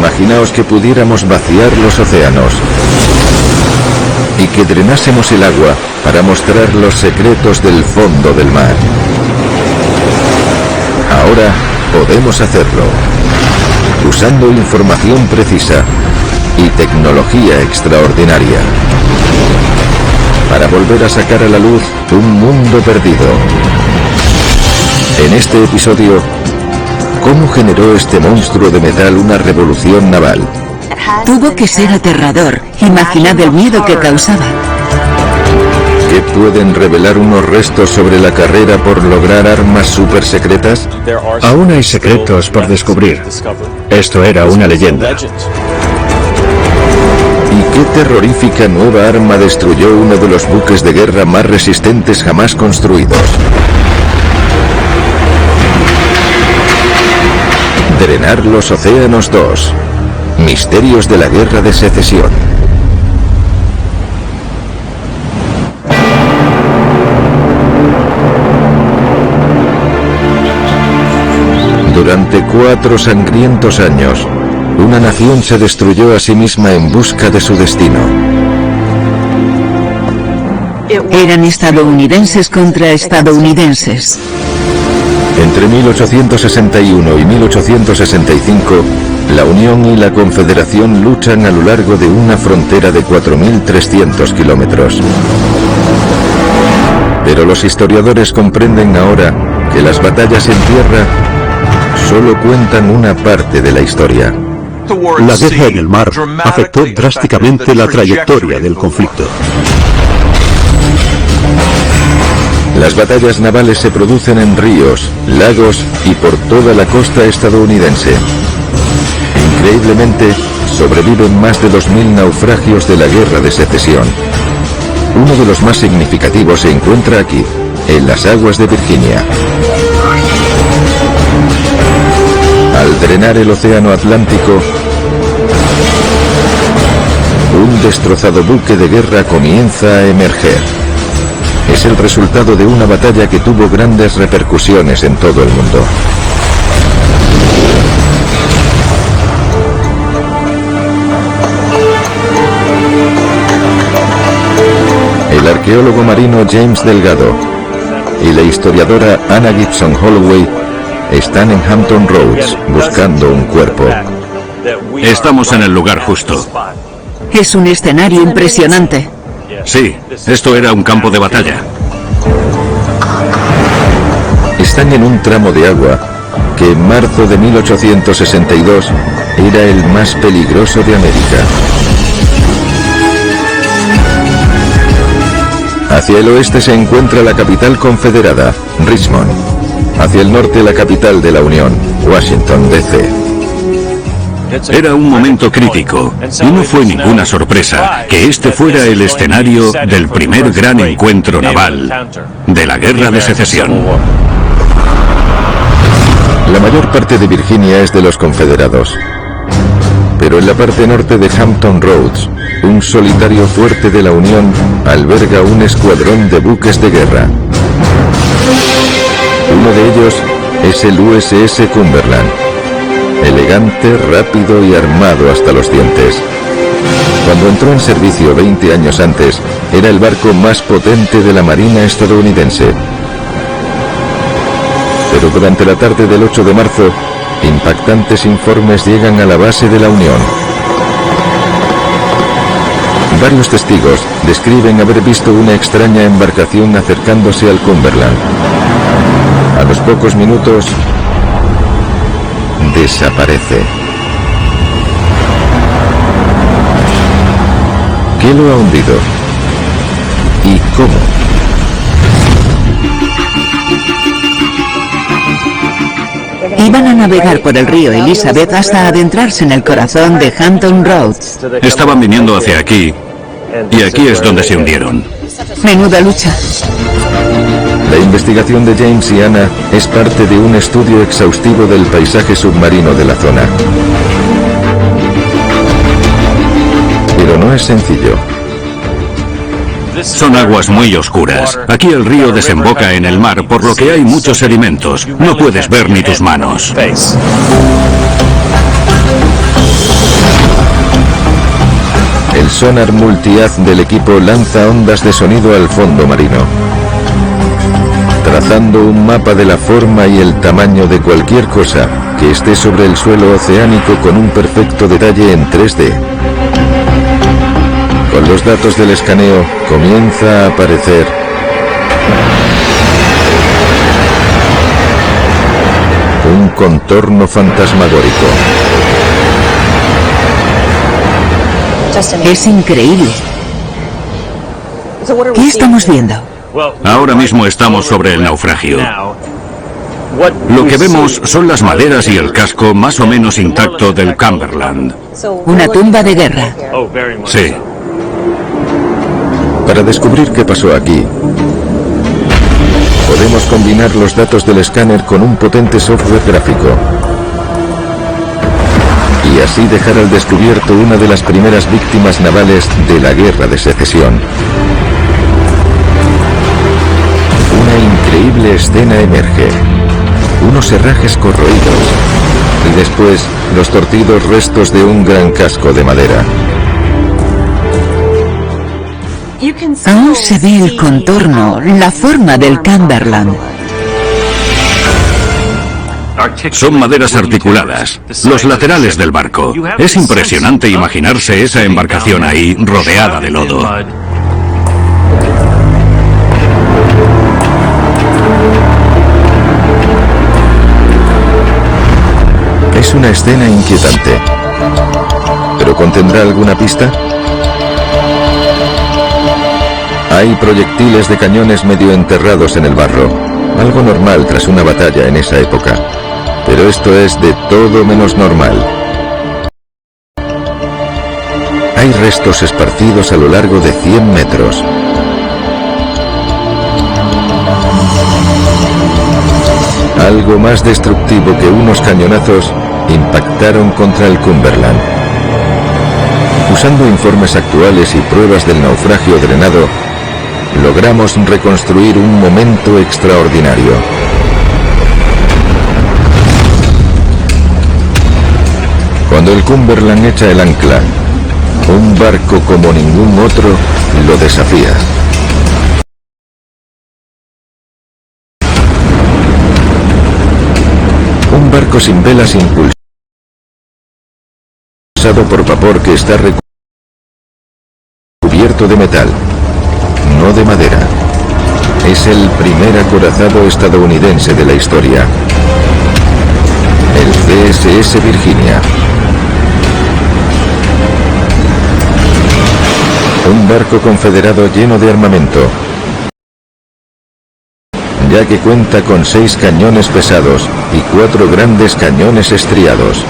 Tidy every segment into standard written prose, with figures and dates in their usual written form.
Imaginaos que pudiéramos vaciar los océanos y que drenásemos el agua para mostrar los secretos del fondo del mar. Ahora podemos hacerlo, usando información precisa y tecnología extraordinaria, para volver a sacar a la luz un mundo perdido. En este episodio, ¿cómo generó este monstruo de metal una revolución naval? Tuvo que ser aterrador. Imaginad el miedo que causaba. ¿Qué pueden revelar unos restos sobre la carrera por lograr armas super secretas? Aún hay secretos por descubrir. Esto era una leyenda. ¿Y qué terrorífica nueva arma destruyó uno de los buques de guerra más resistentes jamás construidos? Drenar los océanos 2. Misterios de la Guerra de Secesión. Durante 4 sangrientos años, una nación se destruyó a sí misma en busca de su destino. Eran estadounidenses contra estadounidenses. Entre 1861 y 1865, la Unión y la Confederación luchan a lo largo de una frontera de 4.300 kilómetros. Pero los historiadores comprenden ahora que las batallas en tierra solo cuentan una parte de la historia. La guerra en el mar afectó drásticamente la trayectoria del conflicto. Las batallas navales se producen en ríos, lagos y por toda la costa estadounidense. Increíblemente, sobreviven más de 2.000 naufragios de la Guerra de Secesión. Uno de los más significativos se encuentra aquí, en las aguas de Virginia. Al drenar el océano Atlántico, un destrozado buque de guerra comienza a emerger. Es el resultado de una batalla que tuvo grandes repercusiones en todo el mundo. El arqueólogo marino James Delgado y la historiadora Anna Gibson Holloway están en Hampton Roads buscando un cuerpo. Estamos en el lugar justo. Es un escenario impresionante. Sí, esto era un campo de batalla. Están en un tramo de agua que en marzo de 1862 era el más peligroso de América. Hacia el oeste se encuentra la capital confederada, Richmond. Hacia el norte la capital de la Unión, Washington, D.C. Era un momento crítico y no fue ninguna sorpresa que este fuera el escenario del primer gran encuentro naval de la Guerra de Secesión. La mayor parte de Virginia es de los confederados, pero en la parte norte de Hampton Roads, un solitario fuerte de la Unión alberga un escuadrón de buques de guerra. Uno de ellos es el USS Cumberland. Elegante, rápido y armado hasta los dientes. Cuando entró en servicio 20 años antes, era el barco más potente de la Marina estadounidense. Pero durante la tarde del 8 de marzo, impactantes informes llegan a la base de la Unión. Varios testigos describen haber visto una extraña embarcación acercándose al Cumberland. A los pocos minutos, desaparece. ¿Qué lo ha hundido? ¿Y cómo? Iban a navegar por el río Elizabeth hasta adentrarse en el corazón de Hampton Roads. Estaban viniendo hacia aquí y aquí es donde se hundieron. Menuda lucha. La investigación de James y Anna es parte de un estudio exhaustivo del paisaje submarino de la zona. Pero no es sencillo. Son aguas muy oscuras. Aquí el río desemboca en el mar, por lo que hay muchos sedimentos. No puedes ver ni tus manos. El sonar multihaz del equipo lanza ondas de sonido al fondo marino, trazando un mapa de la forma y el tamaño de cualquier cosa que esté sobre el suelo oceánico con un perfecto detalle en 3D. Con los datos del escaneo comienza a aparecer un contorno fantasmagórico. Es increíble. ¿Qué estamos viendo? Ahora mismo estamos sobre el naufragio. Lo que vemos son las maderas y el casco más o menos intacto del Cumberland. Una tumba de guerra. Sí. Para descubrir qué pasó aquí, podemos combinar los datos del escáner con un potente software gráfico y así dejar al descubierto una de las primeras víctimas navales de la Guerra de Secesión. Una increíble escena emerge. Unos herrajes corroídos y después los torcidos restos de un gran casco de madera. Aún se ve el contorno, la forma del Cumberland. Son maderas articuladas, los laterales del barco. Es impresionante imaginarse esa embarcación ahí, rodeada de lodo. Es una escena inquietante. ¿Pero contendrá alguna pista? Hay proyectiles de cañones medio enterrados en el barro, algo normal tras una batalla en esa época. Pero esto es de todo menos normal. Hay restos esparcidos a lo largo de 100 metros. Algo más destructivo que unos cañonazos impactaron contra el Cumberland. Usando informes actuales y pruebas del naufragio drenado, logramos reconstruir un momento extraordinario. Cuando el Cumberland echa el ancla, un barco como ningún otro lo desafía. Un barco sin velas impulsado por vapor que está recubierto de metal, no de madera. Es el primer acorazado estadounidense de la historia. El CSS Virginia. Un barco confederado lleno de armamento, ya que cuenta con 6 cañones pesados y 4 grandes cañones estriados.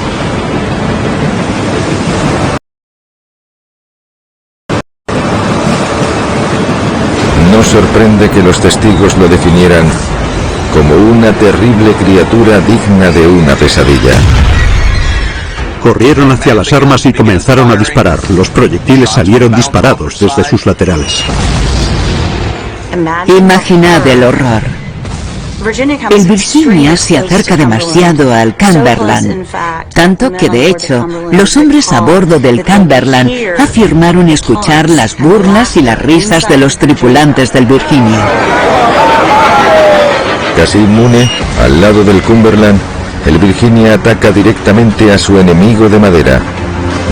No sorprende que los testigos lo definieran como una terrible criatura digna de una pesadilla. Corrieron hacia las armas y comenzaron a disparar. Los proyectiles salieron disparados desde sus laterales. Imaginad el horror. El Virginia se acerca demasiado al Cumberland, tanto que de hecho los hombres a bordo del Cumberland afirmaron escuchar las burlas y las risas de los tripulantes del Virginia. Casi inmune, al lado del Cumberland, el Virginia ataca directamente a su enemigo de madera,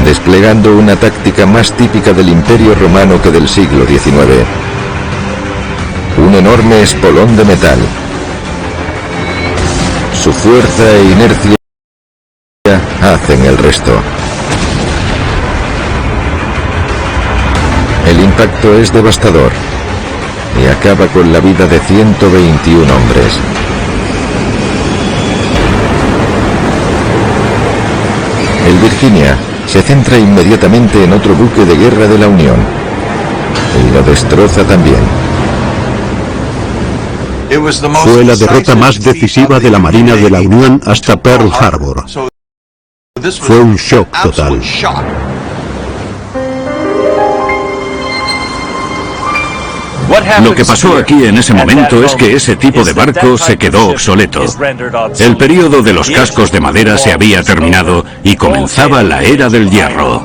desplegando una táctica más típica del Imperio Romano que del siglo XIX. Un enorme espolón de metal. Su fuerza e inercia hacen el resto. El impacto es devastador y acaba con la vida de 121 hombres. El Virginia se centra inmediatamente en otro buque de guerra de la Unión y lo destroza también. Fue la derrota más decisiva de la Marina de la Unión hasta Pearl Harbor. Fue un shock total. Lo que pasó aquí en ese momento es que ese tipo de barco se quedó obsoleto. El período de los cascos de madera se había terminado y comenzaba la era del hierro.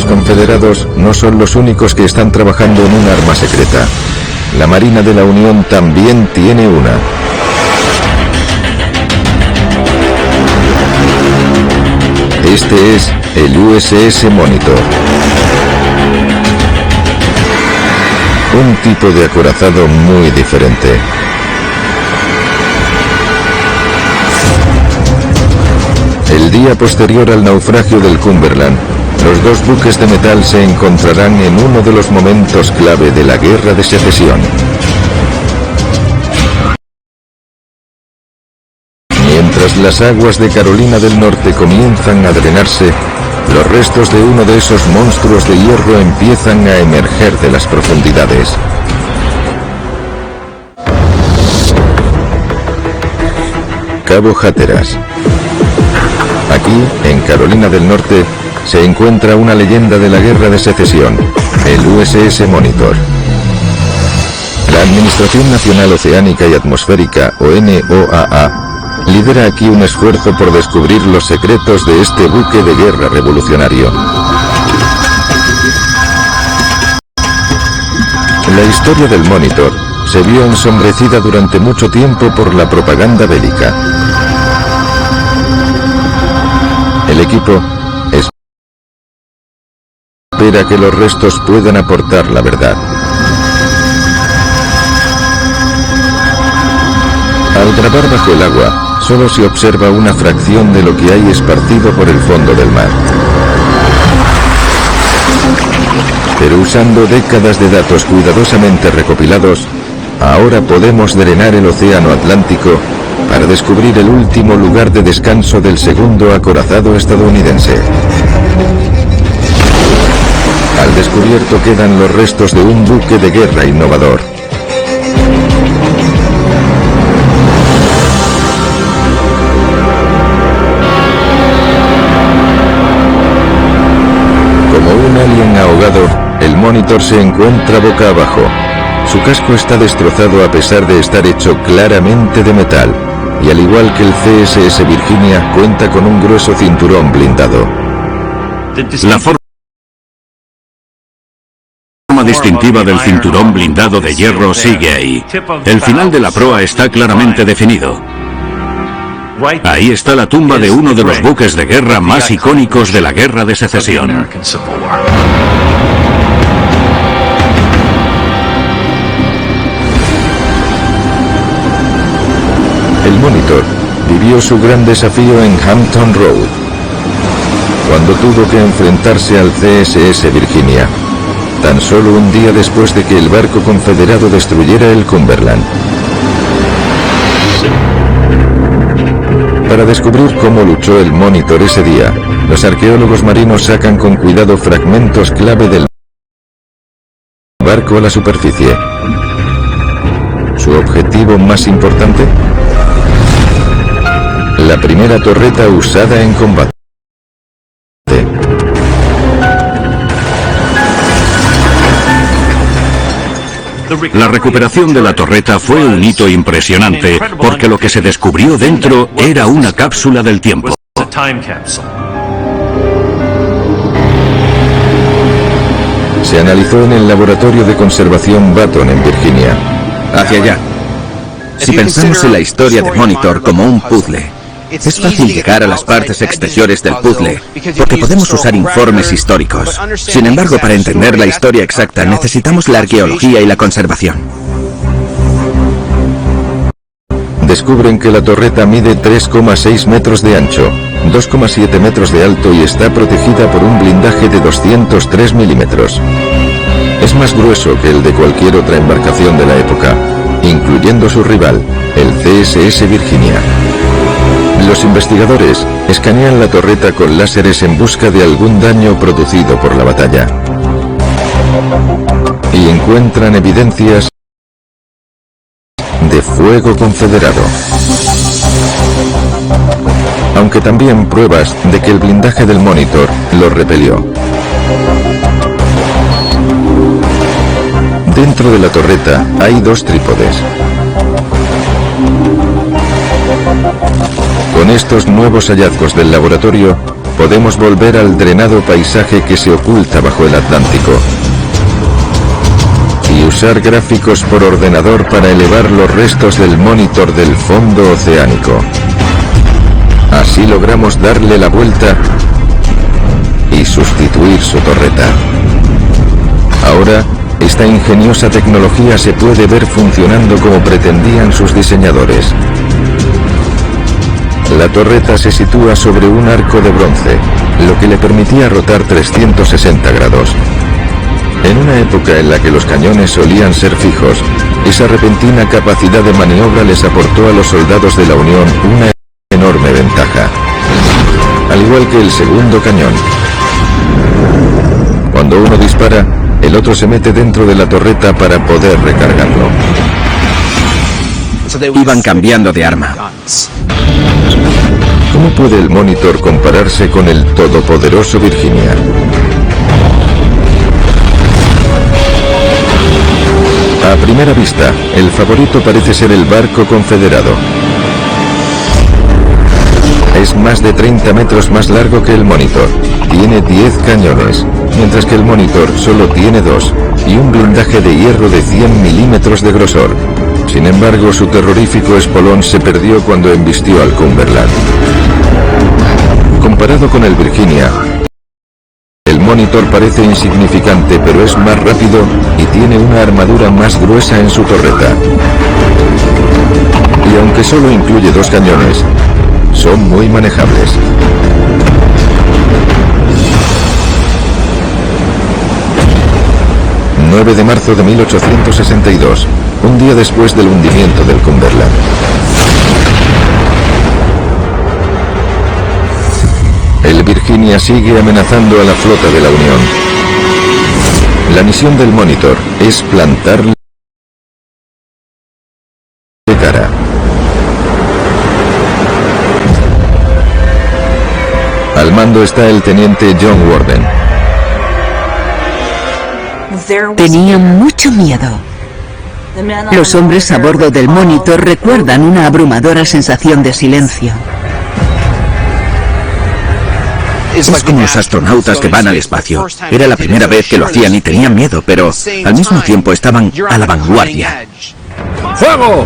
confederados no son los únicos que están trabajando en un arma secreta. La Marina de la Unión también tiene una. Este es el USS Monitor. Un tipo de acorazado muy diferente. El día posterior al naufragio del Cumberland, los dos buques de metal se encontrarán en uno de los momentos clave de la Guerra de Secesión. Mientras las aguas de Carolina del Norte comienzan a drenarse, los restos de uno de esos monstruos de hierro empiezan a emerger de las profundidades. Cabo Hatteras. Aquí, en Carolina del Norte, se encuentra una leyenda de la Guerra de Secesión, el USS Monitor. La Administración Nacional Oceánica y Atmosférica, o NOAA, lidera aquí un esfuerzo por descubrir los secretos de este buque de guerra revolucionario. La historia del Monitor se vio ensombrecida durante mucho tiempo por la propaganda bélica. El equipo espera que los restos puedan aportar la verdad. Al grabar bajo el agua, solo se observa una fracción de lo que hay esparcido por el fondo del mar. Pero usando décadas de datos cuidadosamente recopilados, ahora podemos drenar el océano Atlántico para descubrir el último lugar de descanso del segundo acorazado estadounidense. Al descubierto quedan los restos de un buque de guerra innovador. Como un alien ahogado, el Monitor se encuentra boca abajo. Su casco está destrozado a pesar de estar hecho claramente de metal, y al igual que el CSS Virginia, cuenta con un grueso cinturón blindado. La forma distintiva del cinturón blindado de hierro sigue ahí. El final de la proa está claramente definido. Ahí está la tumba de uno de los buques de guerra más icónicos de la Guerra de Secesión. El Monitor vivió su gran desafío en Hampton Road, cuando tuvo que enfrentarse al CSS Virginia, tan solo un día después de que el barco confederado destruyera el Cumberland. Para descubrir cómo luchó el Monitor ese día, los arqueólogos marinos sacan con cuidado fragmentos clave del barco a la superficie. ¿Su objetivo más importante? La primera torreta usada en combate. La recuperación de la torreta fue un hito impresionante, porque lo que se descubrió dentro era una cápsula del tiempo. Se analizó en el laboratorio de conservación Baton en Virginia. Hacia allá. Si pensamos en la historia de Monitor como un puzzle, es fácil llegar a las partes exteriores del puzzle, porque podemos usar informes históricos. Sin embargo, para entender la historia exacta, necesitamos la arqueología y la conservación. Descubren que la torreta mide 3,6 metros de ancho, 2,7 metros de alto y está protegida por un blindaje de 203 milímetros. Es más grueso que el de cualquier otra embarcación de la época, incluyendo su rival, el CSS Virginia. Los investigadores escanean la torreta con láseres en busca de algún daño producido por la batalla. Y encuentran evidencias de fuego confederado. Aunque también pruebas de que el blindaje del Monitor lo repelió. Dentro de la torreta hay dos trípodes. Con estos nuevos hallazgos del laboratorio, podemos volver al drenado paisaje que se oculta bajo el Atlántico y usar gráficos por ordenador para elevar los restos del Monitor del fondo oceánico. Así logramos darle la vuelta y sustituir su torreta. Ahora, esta ingeniosa tecnología se puede ver funcionando como pretendían sus diseñadores. La torreta se sitúa sobre un arco de bronce, lo que le permitía rotar 360 grados. En una época en la que los cañones solían ser fijos, esa repentina capacidad de maniobra les aportó a los soldados de la Unión una enorme ventaja. Al igual que el segundo cañón. Cuando uno dispara, el otro se mete dentro de la torreta para poder recargarlo. Iban cambiando de arma. ¿Cómo puede el Monitor compararse con el todopoderoso Virginia? A primera vista, el favorito parece ser el barco confederado. Es más de 30 metros más largo que el Monitor. Tiene 10 cañones, mientras que el Monitor solo tiene 2 y un blindaje de hierro de 100 milímetros de grosor. Sin embargo, su terrorífico espolón se perdió cuando embistió al Cumberland. Comparado con el Virginia, el Monitor parece insignificante, pero es más rápido y tiene una armadura más gruesa en su torreta. Y aunque solo incluye 2 cañones, son muy manejables. El 9 de marzo de 1862, un día después del hundimiento del Cumberland. El Virginia sigue amenazando a la flota de la Unión. La misión del Monitor es plantarle cara. Al mando está el teniente John Warden. Tenían mucho miedo. Los hombres a bordo del Monitor recuerdan una abrumadora sensación de silencio. Es como los astronautas que van al espacio. Era la primera vez que lo hacían y tenían miedo, pero al mismo tiempo estaban a la vanguardia. ¡Fuego!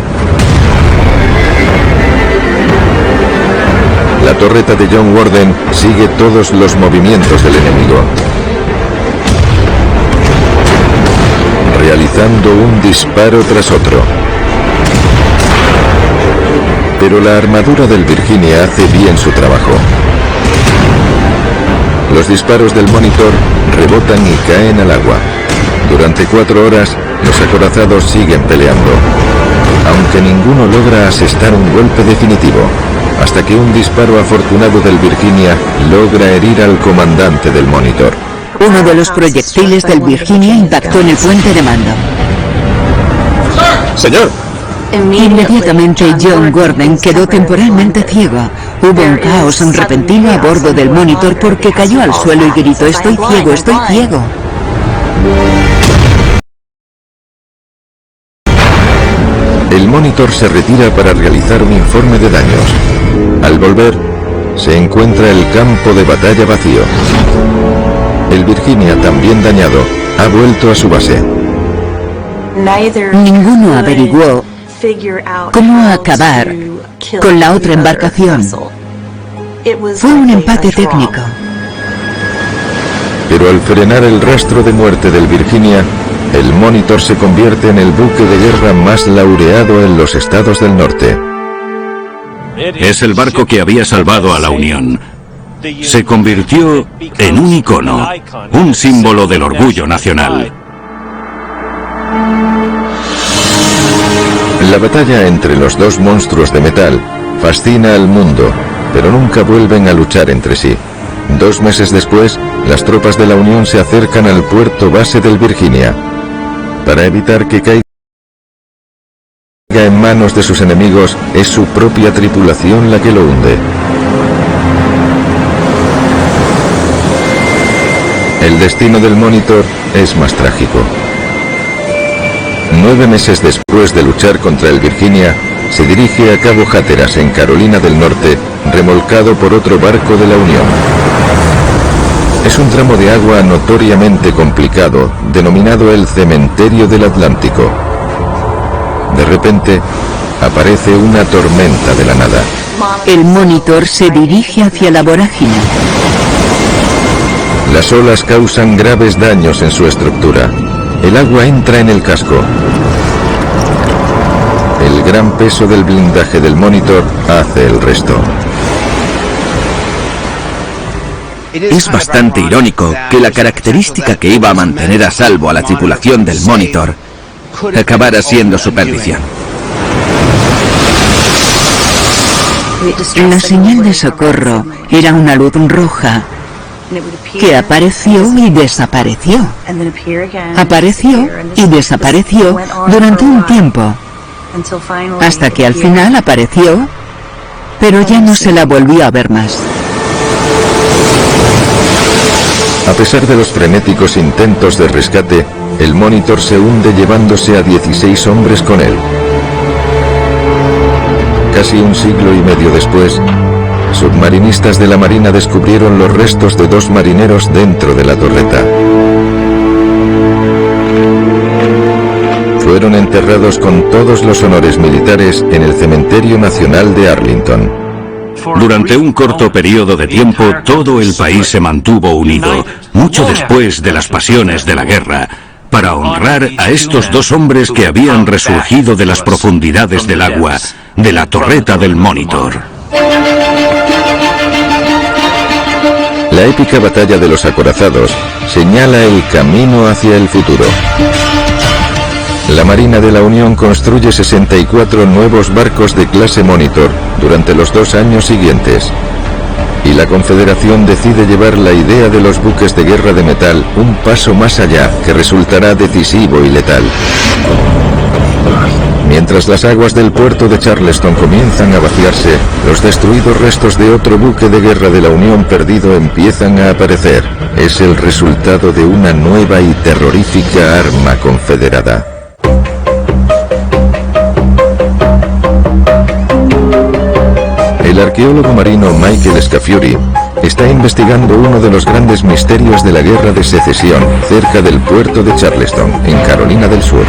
La torreta de John Warden sigue todos los movimientos del enemigo, realizando un disparo tras otro. Pero la armadura del Virginia hace bien su trabajo. Los disparos del Monitor rebotan y caen al agua. Durante 4 horas, los acorazados siguen peleando, aunque ninguno logra asestar un golpe definitivo, hasta que un disparo afortunado del Virginia logra herir al comandante del Monitor. Uno de los proyectiles del Virginia impactó en el puente de mando. ¡Señor! Inmediatamente John Warden quedó temporalmente ciego. Hubo un caos repentino a bordo del Monitor porque cayó al suelo y gritó: "Estoy ciego, estoy ciego". El Monitor se retira para realizar un informe de daños. Al volver, se encuentra el campo de batalla vacío. El Virginia, también dañado, ha vuelto a su base. Ninguno averiguó cómo acabar con la otra embarcación. Fue un empate técnico. Pero al frenar el rastro de muerte del Virginia, el Monitor se convierte en el buque de guerra más laureado en los estados del norte. Es el barco que había salvado a la Unión. Se convirtió en un icono, un símbolo del orgullo nacional. La batalla entre los dos monstruos de metal fascina al mundo, pero nunca vuelven a luchar entre sí. 2 meses después, las tropas de la Unión se acercan al puerto base del Virginia. Para evitar que caiga en manos de sus enemigos, es su propia tripulación la que lo hunde. El destino del Monitor es más trágico. 9 meses después de luchar contra el Virginia, se dirige a Cabo Hatteras en Carolina del Norte, remolcado por otro barco de la Unión. Es un tramo de agua notoriamente complicado, denominado el Cementerio del Atlántico. De repente, aparece una tormenta de la nada. El Monitor se dirige hacia la vorágine. Las olas causan graves daños en su estructura. El agua entra en el casco. El gran peso del blindaje del Monitor hace el resto. Es bastante irónico que la característica que iba a mantener a salvo a la tripulación del Monitor acabara siendo su perdición. La señal de socorro era una luz roja que apareció y desapareció. Apareció y desapareció durante un tiempo, hasta que al final apareció, pero ya no se la volvió a ver más. A pesar de los frenéticos intentos de rescate, el Monitor se hunde llevándose a 16 hombres con él. Casi un siglo y medio después, submarinistas de la Marina descubrieron los restos de 2 marineros dentro de la torreta. Fueron enterrados con todos los honores militares en el Cementerio Nacional de Arlington. Durante un corto periodo de tiempo, todo el país se mantuvo unido, mucho después de las pasiones de la guerra, para honrar a estos 2 hombres que habían resurgido de las profundidades del agua, de la torreta del Monitor. La épica batalla de los acorazados señala el camino hacia el futuro. La Marina de la Unión construye 64 nuevos barcos de clase Monitor durante los 2 años siguientes. Y la Confederación decide llevar la idea de los buques de guerra de metal un paso más allá, que resultará decisivo y letal. Mientras las aguas del puerto de Charleston comienzan a vaciarse, los destruidos restos de otro buque de guerra de la Unión perdido empiezan a aparecer. Es el resultado de una nueva y terrorífica arma confederada. El arqueólogo marino Michael Scafuri está investigando uno de los grandes misterios de la Guerra de Secesión cerca del puerto de Charleston, en Carolina del Sur.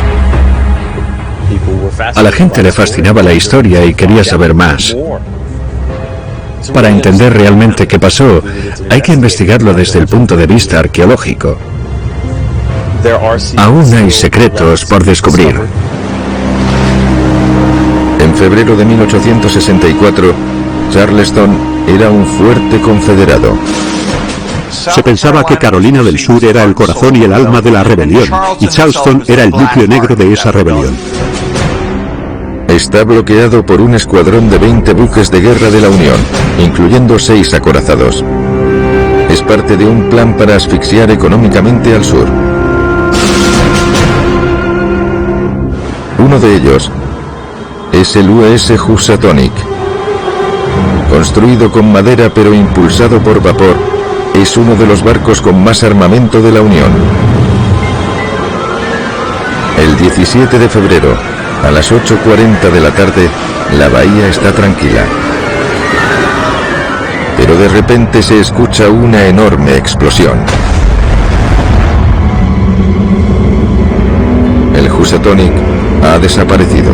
A la gente le fascinaba la historia y quería saber más. Para entender realmente qué pasó, hay que investigarlo desde el punto de vista arqueológico. Aún hay secretos por descubrir. En febrero de 1864, Charleston era un fuerte confederado. Se pensaba que Carolina del Sur era el corazón y el alma de la rebelión, y Charleston era el núcleo negro de esa rebelión. Está bloqueado por un escuadrón de 20 buques de guerra de la Unión, incluyendo 6 acorazados. Es parte de un plan para asfixiar económicamente al sur. Uno de ellos es el USS Housatonic. Construido con madera pero impulsado por vapor, es uno de los barcos con más armamento de la Unión. El 17 de febrero, a las 8:40 de la tarde, la bahía está tranquila. Pero de repente se escucha una enorme explosión. El Housatonic ha desaparecido.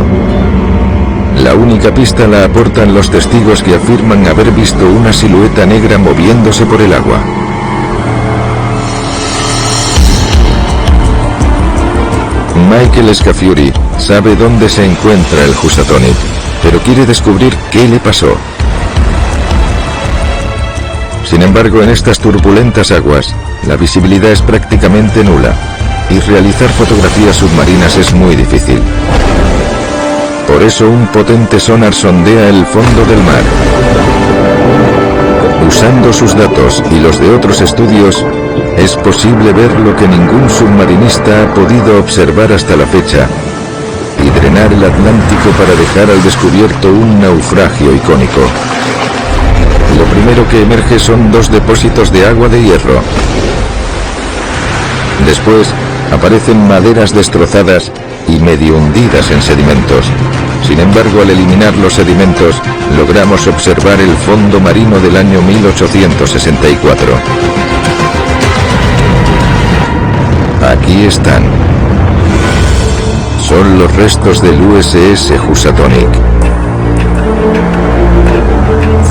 La única pista la aportan los testigos que afirman haber visto una silueta negra moviéndose por el agua. Michael Scafuri sabe dónde se encuentra el Housatonic, pero quiere descubrir qué le pasó. Sin embargo, en estas turbulentas aguas, la visibilidad es prácticamente nula y realizar fotografías submarinas es muy difícil. Por eso un potente sonar sondea el fondo del mar. Usando sus datos y los de otros estudios, es posible ver lo que ningún submarinista ha podido observar hasta la fecha y drenar el Atlántico para dejar al descubierto un naufragio icónico. Lo primero que emerge son 2 depósitos de agua de hierro. Después aparecen maderas destrozadas y medio hundidas en sedimentos. Sin embargo, al eliminar los sedimentos, logramos observar el fondo marino del año 1864. allí están. Son los restos del USS Housatonic.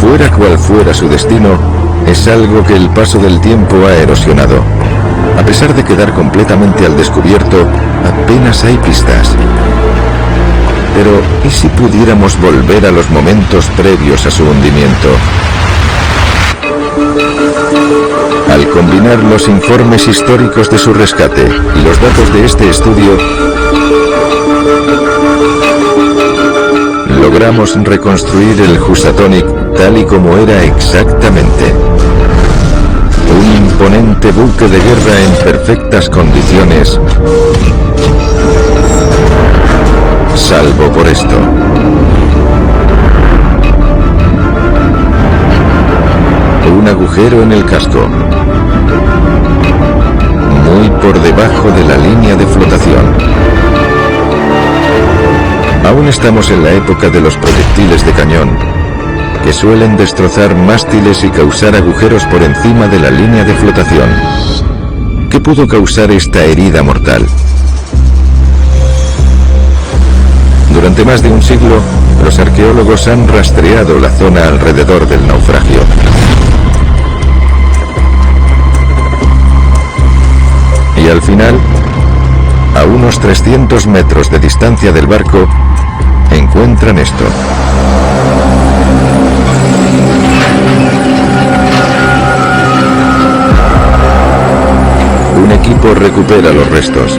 Fuera cual fuera su destino, es algo que el paso del tiempo ha erosionado. A pesar de quedar completamente al descubierto, apenas hay pistas. Pero, ¿y si pudiéramos volver a los momentos previos a su hundimiento? Al combinar los informes históricos de su rescate y los datos de este estudio, logramos reconstruir el Housatonic tal y como era exactamente. Un imponente buque de guerra en perfectas condiciones, salvo por esto. Un agujero en el casco, muy por debajo de la línea de flotación. Aún estamos en la época de los proyectiles de cañón, que suelen destrozar mástiles y causar agujeros por encima de la línea de flotación. ¿Qué pudo causar esta herida mortal? Durante más de un siglo, los arqueólogos han rastreado la zona alrededor del naufragio. Y al final, a unos 300 metros de distancia del barco, encuentran esto. Un equipo recupera los restos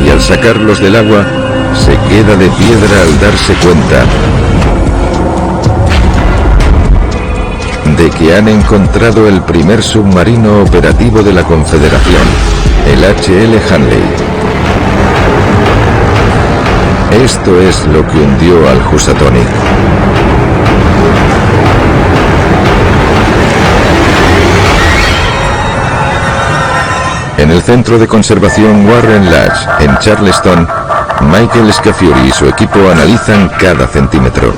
y al sacarlos del agua se queda de piedra al darse cuenta de que han encontrado el primer submarino operativo de la Confederación, el H.L. Hanley. Esto es lo que hundió al Housatonic. En el Centro de Conservación Warren Lodge, en Charleston, Michael Scafuri y su equipo analizan cada centímetro.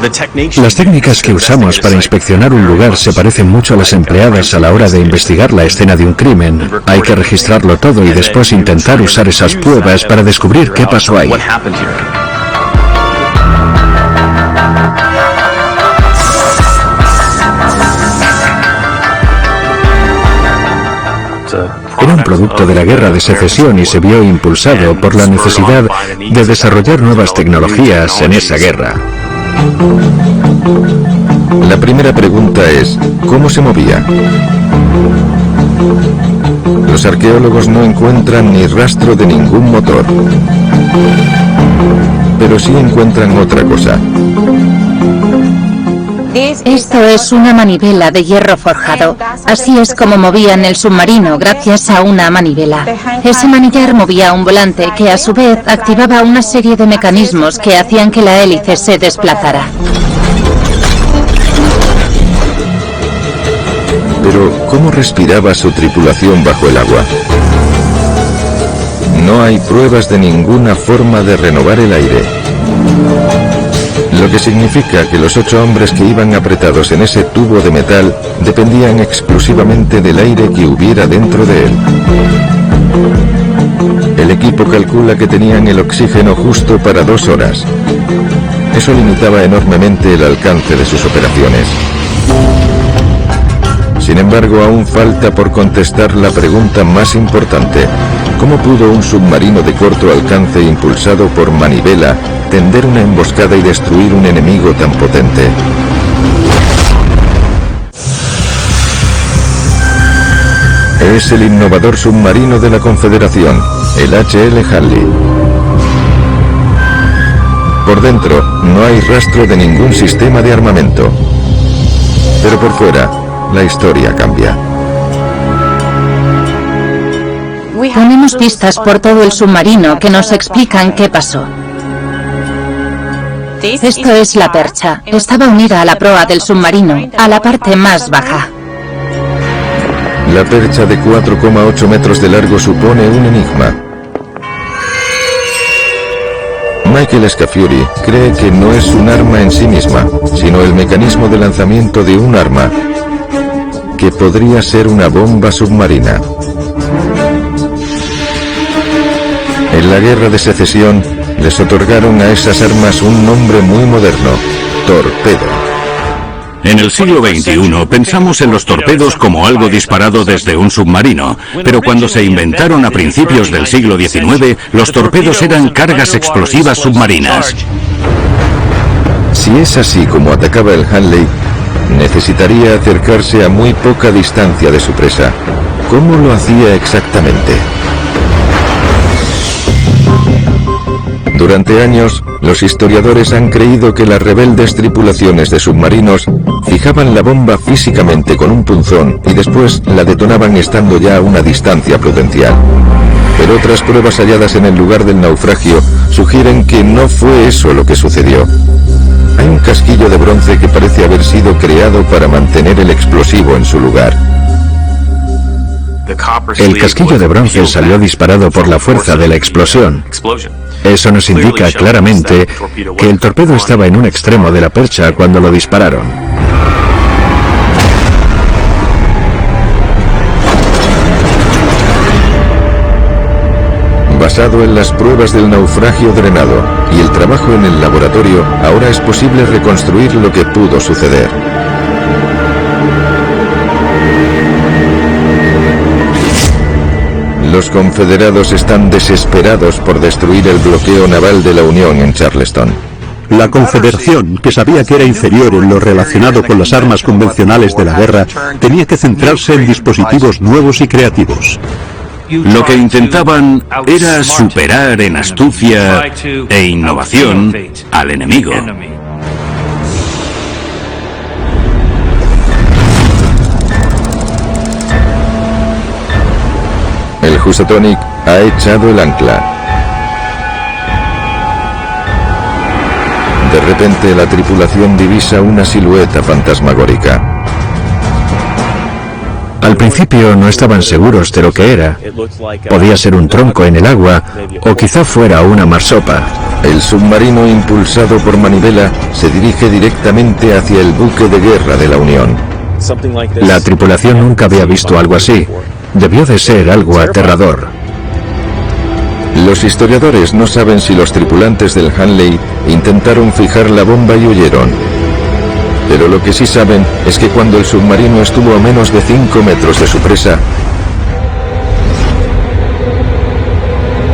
Las técnicas que usamos para inspeccionar un lugar se parecen mucho a las empleadas a la hora de investigar la escena de un crimen. Hay que registrarlo todo y después intentar usar esas pruebas para descubrir qué pasó ahí. Era un producto de la guerra de secesión y se vio impulsado por la necesidad de desarrollar nuevas tecnologías en esa guerra. La primera pregunta es, ¿cómo se movía? Los arqueólogos no encuentran ni rastro de ningún motor, pero sí encuentran otra cosa. Esto es una manivela de hierro forjado. Así es como movían el submarino, gracias a una manivela. Ese manillar movía un volante que a su vez activaba una serie de mecanismos que hacían que la hélice se desplazara. Pero, ¿cómo respiraba su tripulación bajo el agua? No hay pruebas de ninguna forma de renovar el aire. Lo que significa que los 8 hombres que iban apretados en ese tubo de metal dependían exclusivamente del aire que hubiera dentro de él. El equipo calcula que tenían el oxígeno justo para 2 horas. Eso limitaba enormemente el alcance de sus operaciones. Sin embargo, aún falta por contestar la pregunta más importante. ¿Cómo pudo un submarino de corto alcance impulsado por manivela tender una emboscada y destruir un enemigo tan potente? Es el innovador submarino de la Confederación, el H.L. Hanley. Por dentro no hay rastro de ningún sistema de armamento, pero por fuera la historia cambia. Tenemos pistas por todo el submarino que nos explican qué pasó. Esto es la percha. Estaba unida a la proa del submarino, a la parte más baja. La percha de 4,8 metros de largo supone un enigma. Michael Scafuri cree que no es un arma en sí misma, sino el mecanismo de lanzamiento de un arma que podría ser una bomba submarina. En la Guerra de Secesión les otorgaron a esas armas un nombre muy moderno: torpedo. En el siglo XXI pensamos en los torpedos como algo disparado desde un submarino, pero cuando se inventaron a principios del siglo XIX, los torpedos eran cargas explosivas submarinas. Si es así como atacaba el Hanley, necesitaría acercarse a muy poca distancia de su presa. ¿Cómo lo hacía exactamente? Durante años, los historiadores han creído que las rebeldes tripulaciones de submarinos fijaban la bomba físicamente con un punzón y después la detonaban estando ya a una distancia prudencial. Pero otras pruebas halladas en el lugar del naufragio sugieren que no fue eso lo que sucedió. Hay un casquillo de bronce que parece haber sido creado para mantener el explosivo en su lugar. El casquillo de bronce salió disparado por la fuerza de la explosión. Eso nos indica claramente que el torpedo estaba en un extremo de la percha cuando lo dispararon. Basado en las pruebas del naufragio drenado y el trabajo en el laboratorio, ahora es posible reconstruir lo que pudo suceder. Los confederados están desesperados por destruir el bloqueo naval de la Unión en Charleston. La Confederación, que sabía que era inferior en lo relacionado con las armas convencionales de la guerra, tenía que centrarse en dispositivos nuevos y creativos. Lo que intentaban era superar en astucia e innovación al enemigo. El Housatonic ha echado el ancla. De repente la tripulación divisa una silueta fantasmagórica. Al principio no estaban seguros de lo que era. Podía ser un tronco en el agua o quizá fuera una marsopa. El submarino, impulsado por manivela, se dirige directamente hacia el buque de guerra de la Unión. La tripulación nunca había visto algo así. Debió de ser algo aterrador. Los historiadores no saben si los tripulantes del Hanley intentaron fijar la bomba y huyeron. Pero lo que sí saben es que cuando el submarino estuvo a menos de 5 metros de su presa,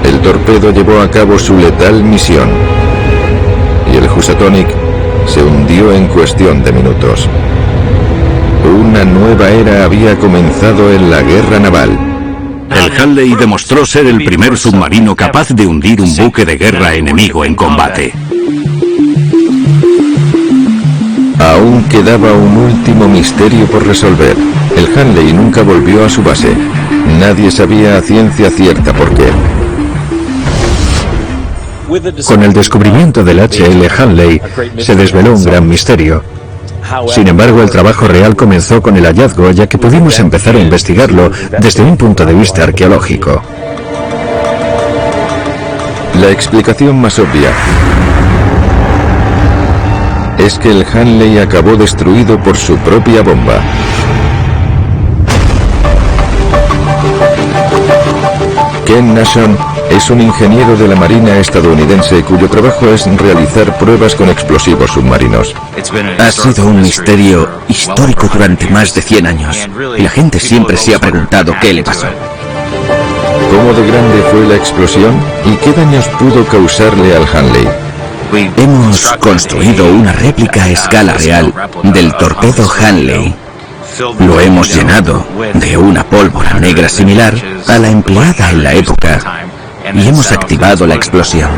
el torpedo llevó a cabo su letal misión. Y el Housatonic se hundió en cuestión de minutos. Una nueva era había comenzado en la guerra naval. El Hanley demostró ser el primer submarino capaz de hundir un buque de guerra enemigo en combate. Aún quedaba un último misterio por resolver. El Hanley nunca volvió a su base. Nadie sabía a ciencia cierta por qué. Con el descubrimiento del HL Hanley se desveló un gran misterio. Sin embargo, el trabajo real comenzó con el hallazgo, ya que pudimos empezar a investigarlo desde un punto de vista arqueológico. La explicación más obvia es que el Hanley acabó destruido por su propia bomba. Ken Nashon es un ingeniero de la Marina estadounidense cuyo trabajo es realizar pruebas con explosivos submarinos. Ha sido un misterio histórico durante más de 100 años y la gente siempre se ha preguntado qué le pasó. ¿Cómo de grande fue la explosión y qué daños pudo causarle al Hanley? Hemos construido una réplica a escala real del torpedo Hanley. Lo hemos llenado de una pólvora negra similar a la empleada en la época y hemos activado la explosión.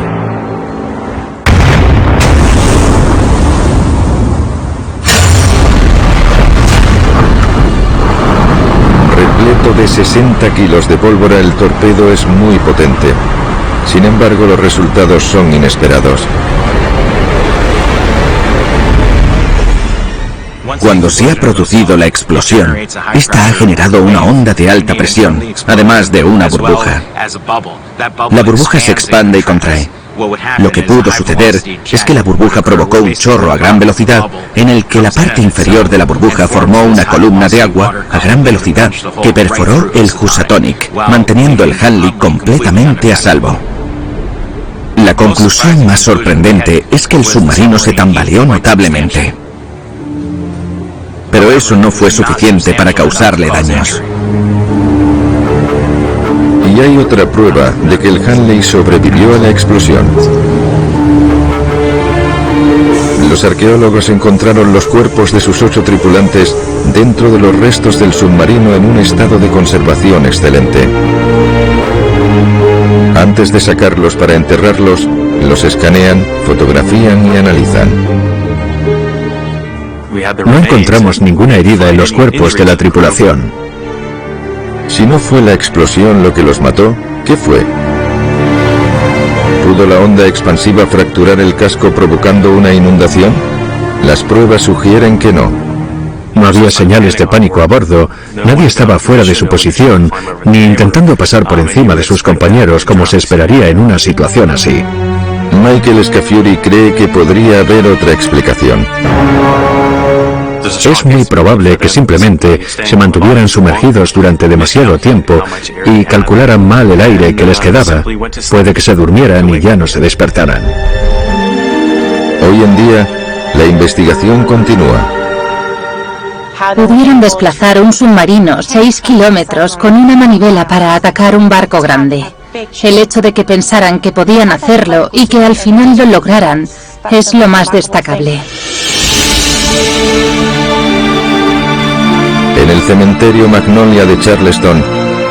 Repleto de 60 kilos de pólvora, el torpedo es muy potente. Sin embargo, los resultados son inesperados. Cuando se ha producido la explosión, esta ha generado una onda de alta presión, además de una burbuja. La burbuja se expande y contrae. Lo que pudo suceder es que la burbuja provocó un chorro a gran velocidad en el que la parte inferior de la burbuja formó una columna de agua a gran velocidad que perforó el Housatonic, manteniendo el Hanley completamente a salvo. La conclusión más sorprendente es que el submarino se tambaleó notablemente. Pero eso no fue suficiente para causarle daños. Y hay otra prueba de que el Hanley sobrevivió a la explosión. Los arqueólogos encontraron los cuerpos de sus 8 tripulantes dentro de los restos del submarino en un estado de conservación excelente. Antes de sacarlos para enterrarlos, los escanean, fotografían y analizan. No encontramos ninguna herida en los cuerpos de la tripulación. Si no fue la explosión lo que los mató, ¿qué fue? ¿Pudo la onda expansiva fracturar el casco provocando una inundación? Las pruebas sugieren que no. No había señales de pánico a bordo, nadie estaba fuera de su posición, ni intentando pasar por encima de sus compañeros como se esperaría en una situación así. Michael Scafuri cree que podría haber otra explicación. Es muy probable que simplemente se mantuvieran sumergidos durante demasiado tiempo y calcularan mal el aire que les quedaba. Puede que se durmieran y ya no se despertaran. Hoy en día, la investigación continúa. Pudieron desplazar un submarino 6 kilómetros con una manivela para atacar un barco grande. El hecho de que pensaran que podían hacerlo y que al final lo lograran es lo más destacable. En el cementerio Magnolia de Charleston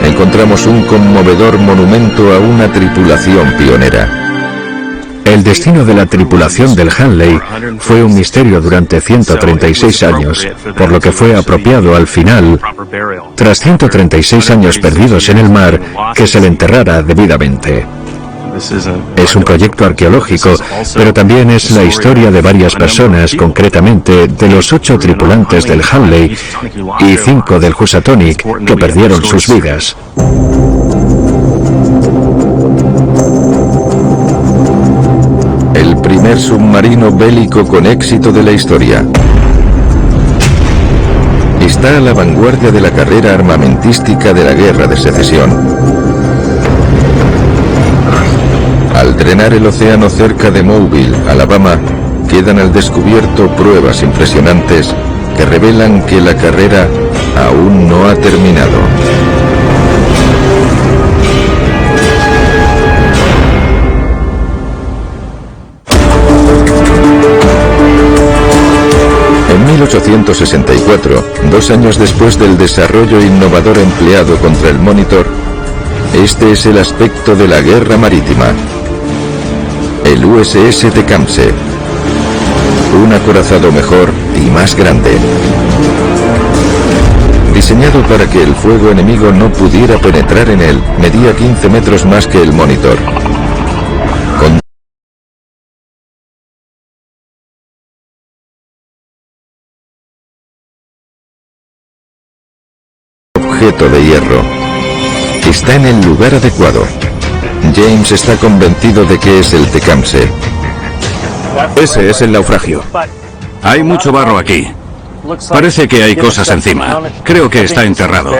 encontramos un conmovedor monumento a una tripulación pionera. El destino de la tripulación del Hanley fue un misterio durante 136 años, por lo que fue apropiado al final, tras 136 años perdidos en el mar, que se le enterrara debidamente. Es un proyecto arqueológico, pero también es la historia de varias personas, concretamente de los 8 tripulantes del Hanley y 5 del Housatonic que perdieron sus vidas. El primer submarino bélico con éxito de la historia. Está a la vanguardia de la carrera armamentística de la Guerra de Secesión. Al drenar el océano cerca de Mobile, Alabama, quedan al descubierto pruebas impresionantes que revelan que la carrera aún no ha terminado. En 1864, 2 años después del desarrollo innovador empleado contra el Monitor, este es el aspecto de la guerra marítima. El USS Tecumseh, un acorazado mejor y más grande. Diseñado para que el fuego enemigo no pudiera penetrar en él, medía 15 metros más que el Monitor. Con objeto de hierro. Está en el lugar adecuado. James está convencido de que es el Tecumseh. Ese es el naufragio. Hay mucho barro aquí. Parece que hay cosas encima. Creo que está enterrado.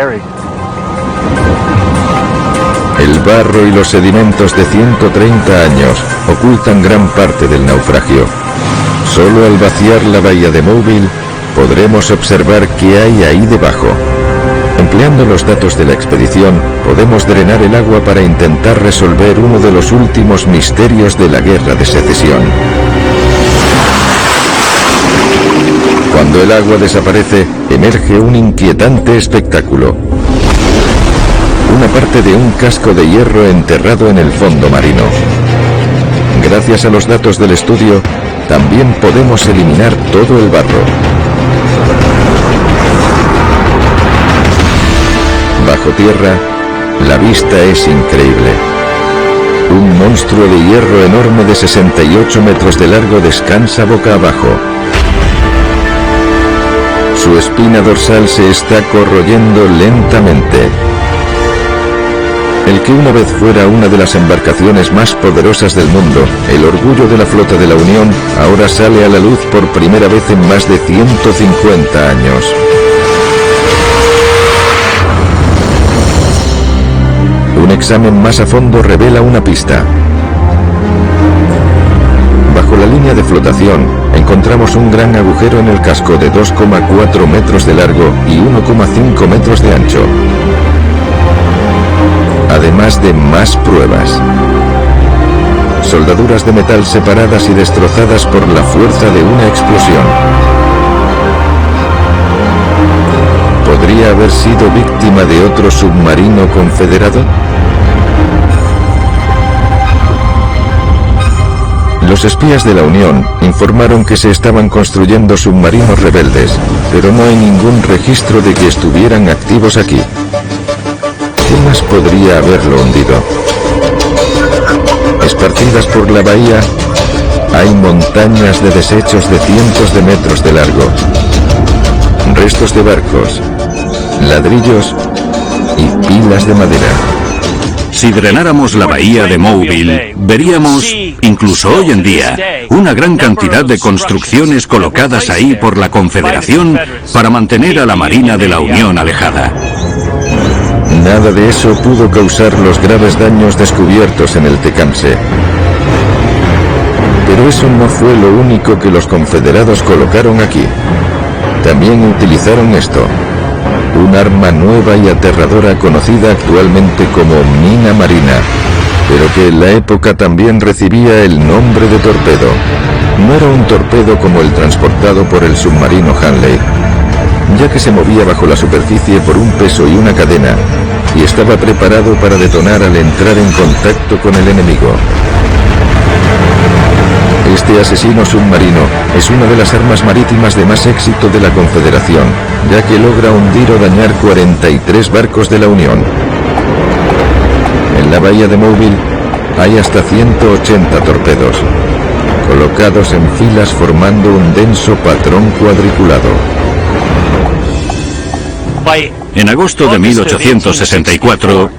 El barro y los sedimentos de 130 años ocultan gran parte del naufragio. Solo al vaciar la bahía de Mobile podremos observar qué hay ahí debajo. Empleando los datos de la expedición, podemos drenar el agua para intentar resolver uno de los últimos misterios de la Guerra de Secesión. Cuando el agua desaparece, emerge un inquietante espectáculo. Una parte de un casco de hierro enterrado en el fondo marino. Gracias a los datos del estudio, también podemos eliminar todo el barro. Bajo tierra, la vista es increíble. Un monstruo de hierro enorme de 68 metros de largo descansa boca abajo. Su espina dorsal se está corroyendo lentamente. El que una vez fuera una de las embarcaciones más poderosas del mundo, el orgullo de la flota de la Unión, ahora sale a la luz por primera vez en más de 150 años. Un examen más a fondo revela una pista. bajo la línea de flotación, encontramos un gran agujero en el casco de 2,4 metros de largo y 1,5 metros de ancho. Además de más pruebas. Soldaduras de metal separadas y destrozadas por la fuerza de una explosión. ¿Podría haber sido víctima de otro submarino confederado? Los espías de la Unión informaron que se estaban construyendo submarinos rebeldes, pero no hay ningún registro de que estuvieran activos aquí. ¿Qué más podría haberlo hundido? Esparcidas por la bahía, hay montañas de desechos de cientos de metros de largo, restos de barcos, ladrillos y pilas de madera. Si drenáramos la bahía de Mobile, veríamos, incluso hoy en día, una gran cantidad de construcciones colocadas ahí por la Confederación para mantener a la Marina de la Unión alejada. Nada de eso pudo causar los graves daños descubiertos en el Tecumseh. Pero eso no fue lo único que los confederados colocaron aquí. También utilizaron esto, un arma nueva y aterradora conocida actualmente como mina marina, pero que en la época también recibía el nombre de torpedo. No era un torpedo como el transportado por el submarino Hanley, ya que se movía bajo la superficie por un peso y una cadena, y estaba preparado para detonar al entrar en contacto con el enemigo. Este asesino submarino es una de las armas marítimas de más éxito de la Confederación, ya que logra hundir o dañar 43 barcos de la Unión. En la bahía de Mobile hay hasta 180 torpedos, colocados en filas formando un denso patrón cuadriculado. En agosto de 1864,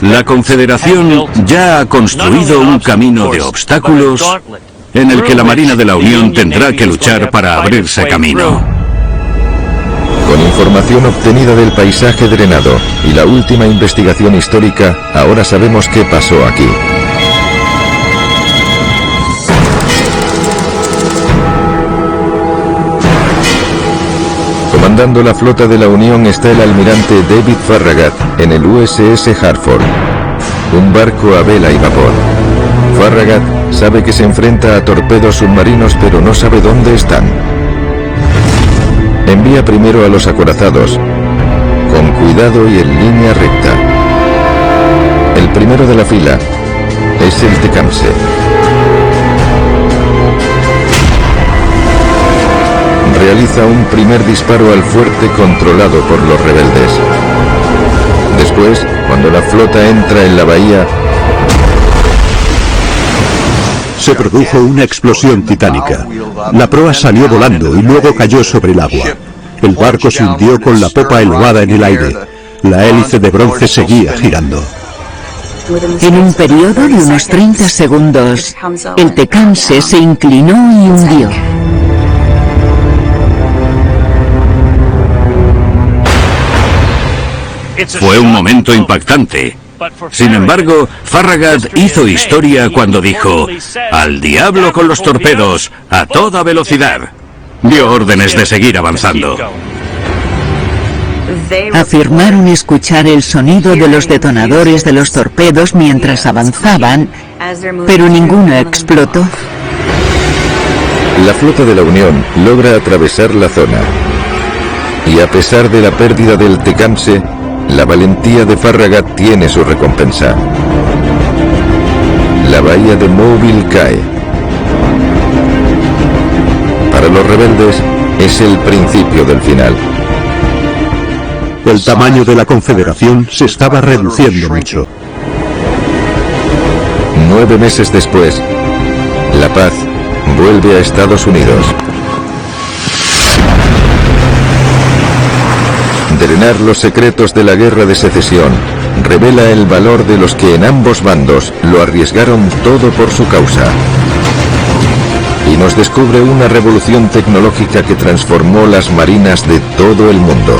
la Confederación ya ha construido un camino de obstáculos en el que la Marina de la Unión tendrá que luchar para abrirse camino. Con información obtenida del paisaje drenado y la última investigación histórica, ahora sabemos qué pasó aquí. Comandando la flota de la Unión está el almirante David Farragut en el USS Hartford, un barco a vela y vapor. Farragut sabe que se enfrenta a torpedos submarinos, pero no sabe dónde están. Envía primero a los acorazados, con cuidado y en línea recta. El primero de la fila es el Tecumseh. Realiza un primer disparo al fuerte controlado por los rebeldes. Después, cuando la flota entra en la bahía, se produjo una explosión titánica. La proa salió volando y luego cayó sobre el agua. El barco se hundió con la popa elevada en el aire. La hélice de bronce seguía girando. En un periodo de unos 30 segundos, el Tecumseh se inclinó y hundió. Fue un momento impactante. Sin embargo, Farragut hizo historia cuando dijo: «Al diablo con los torpedos, a toda velocidad». Dio órdenes de seguir avanzando. Afirmaron escuchar el sonido de los detonadores de los torpedos mientras avanzaban, pero ninguno explotó. La flota de la Unión logra atravesar la zona. Y a pesar de la pérdida del Tecumseh, la valentía de Farragut tiene su recompensa. La bahía de Mobile cae. Para los rebeldes es el principio del final. El tamaño de la Confederación se estaba reduciendo mucho. 9 meses después, la paz vuelve a Estados Unidos. Drenar los secretos de la guerra de secesión revela el valor de los que en ambos bandos lo arriesgaron todo por su causa. Y nos descubre una revolución tecnológica que transformó las marinas de todo el mundo.